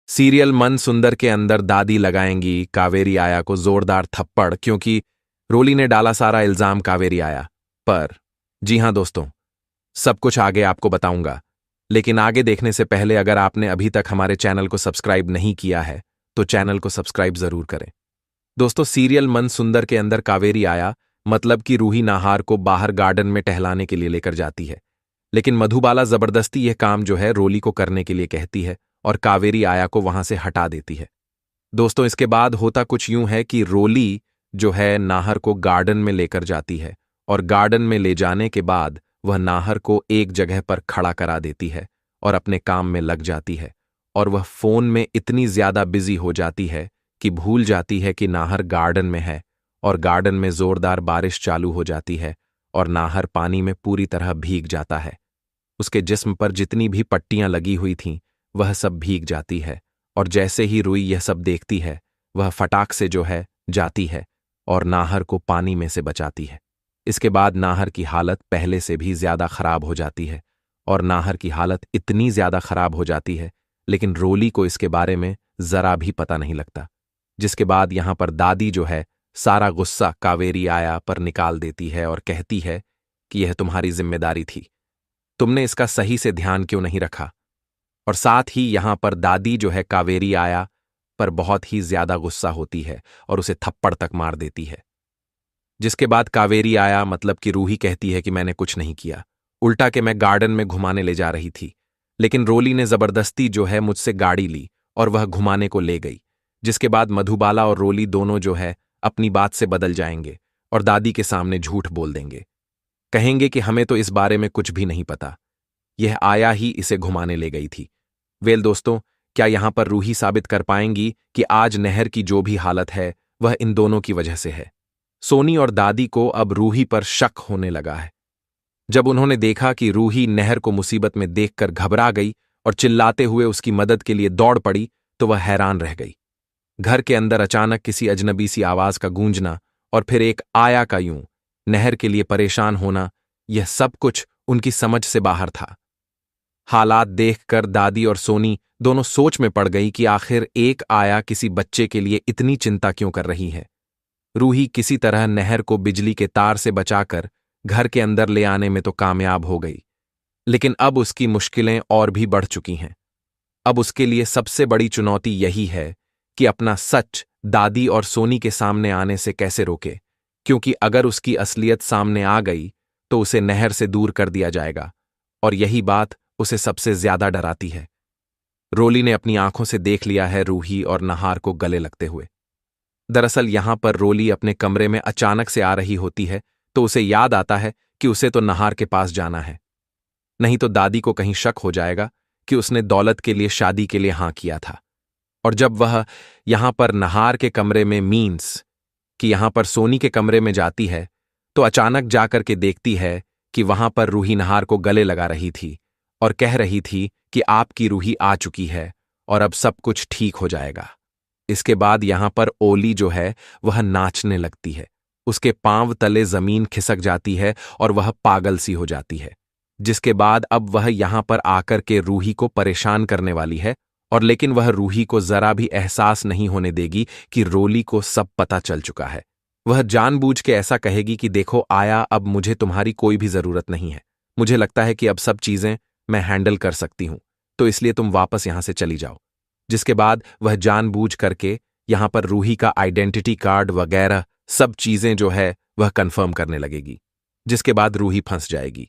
Serial मन सुंदर के अंदर दादी लगाएंगी कावेरी आया को जोरदार थप्पड़ क्योंकि रोली ने डाला सारा इल्जाम कावेरी आया पर। जी हां दोस्तों, सब कुछ आगे आपको बताऊंगा, लेकिन आगे देखने से पहले अगर आपने अभी तक हमारे चैनल को सब्सक्राइब नहीं किया है तो चैनल को सब्सक्राइब जरूर करें। दोस्तों, सीरियल मन सुंदर के अंदर कावेरी आया मतलब कि रूही नाहार को बाहर गार्डन में टहलाने के लिए लेकर जाती है, लेकिन मधुबाला जबरदस्ती यह काम जो है रोली को करने के लिए कहती है और कावेरी आया को वहां से हटा देती है। दोस्तों, इसके बाद होता कुछ यूं है कि रोली जो है नाहर को गार्डन में लेकर जाती है और गार्डन में ले जाने के बाद वह नाहर को एक जगह पर खड़ा करा देती है और अपने काम में लग जाती है और वह फोन में इतनी ज्यादा बिजी हो जाती है कि भूल जाती है कि नाहर गार्डन में है और गार्डन में जोरदार बारिश चालू हो जाती है और नाहर पानी में पूरी तरह भीग जाता है। उसके जिस्म पर जितनी भी पट्टियां लगी हुई थीं वह सब भीग जाती है और जैसे ही रूही यह सब देखती है वह फटाक से जो है जाती है और नाहर को पानी में से बचाती है। इसके बाद नाहर की हालत पहले से भी ज्यादा खराब हो जाती है और नाहर की हालत इतनी ज्यादा खराब हो जाती है लेकिन रोली को इसके बारे में जरा भी पता नहीं लगता। जिसके बाद यहां पर दादी जो है सारा गुस्सा कावेरी आया पर निकाल देती है और कहती है कि यह तुम्हारी जिम्मेदारी थी, तुमने इसका सही से ध्यान क्यों नहीं रखा। और साथ ही यहां पर दादी जो है कावेरी आया पर बहुत ही ज्यादा गुस्सा होती है और उसे थप्पड़ तक मार देती है। जिसके बाद कावेरी आया मतलब कि रूही कहती है कि मैंने कुछ नहीं किया, उल्टा के मैं गार्डन में घुमाने ले जा रही थी, लेकिन रोली ने जबरदस्ती जो है मुझसे गाड़ी ली और वह घुमाने को ले गई। जिसके बाद मधुबाला और रोली दोनों जो है अपनी बात से बदल जाएंगे और दादी के सामने झूठ बोल देंगे, कहेंगे कि हमें तो इस बारे में कुछ भी नहीं पता, यह आया ही इसे घुमाने ले गई थी। वेल दोस्तों, क्या यहां पर रूही साबित कर पाएंगी कि आज नहर की जो भी हालत है वह इन दोनों की वजह से है। सोनी और दादी को अब रूही पर शक होने लगा है। जब उन्होंने देखा कि रूही नहर को मुसीबत में देखकर घबरा गई और चिल्लाते हुए उसकी मदद के लिए दौड़ पड़ी तो वह हैरान रह गई। घर के अंदर अचानक किसी अजनबी सी आवाज का गूंजना और फिर एक आया का यूं नहर के लिए परेशान होना, यह सब कुछ उनकी समझ से बाहर था। हालात देखकर दादी और सोनी दोनों सोच में पड़ गई कि आखिर एक आया किसी बच्चे के लिए इतनी चिंता क्यों कर रही है। रूही किसी तरह नहर को बिजली के तार से बचाकर घर के अंदर ले आने में तो कामयाब हो गई, लेकिन अब उसकी मुश्किलें और भी बढ़ चुकी हैं। अब उसके लिए सबसे बड़ी चुनौती यही है कि अपना सच दादी और सोनी के सामने आने से कैसे रोके, क्योंकि अगर उसकी असलियत सामने आ गई तो उसे नहर से दूर कर दिया जाएगा और यही बात उसे सबसे ज्यादा डराती है। रोली ने अपनी आंखों से देख लिया है रूही और नाहर को गले लगते हुए। दरअसल यहां पर रोली अपने कमरे में अचानक से आ रही होती है तो उसे याद आता है कि उसे तो नाहर के पास जाना है, नहीं तो दादी को कहीं शक हो जाएगा कि उसने दौलत के लिए शादी के लिए हां किया था। और जब वह यहां पर नाहर के कमरे में मीन्स कि यहां पर सोनी के कमरे में जाती है तो अचानक जाकर के देखती है कि वहां पर रूही नाहर को गले लगा रही थी और कह रही थी कि आपकी रूही आ चुकी है और अब सब कुछ ठीक हो जाएगा। इसके बाद यहां पर ओली जो है वह नाचने लगती है, उसके पांव तले जमीन खिसक जाती है और वह पागल सी हो जाती है। जिसके बाद अब वह यहां पर आकर के रूही को परेशान करने वाली है और लेकिन वह रूही को जरा भी एहसास नहीं होने देगी कि रोली को सब पता चल चुका है। वह जानबूझ के ऐसा कहेगी कि देखो आया, अब मुझे तुम्हारी कोई भी जरूरत नहीं है, मुझे लगता है कि अब सब चीजें मैं हैंडल कर सकती हूं, तो इसलिए तुम वापस यहां से चली जाओ। जिसके बाद वह जानबूझ करके यहां पर रूही का आइडेंटिटी कार्ड वगैरह सब चीजें जो है वह कंफर्म करने लगेगी, जिसके बाद रूही फंस जाएगी।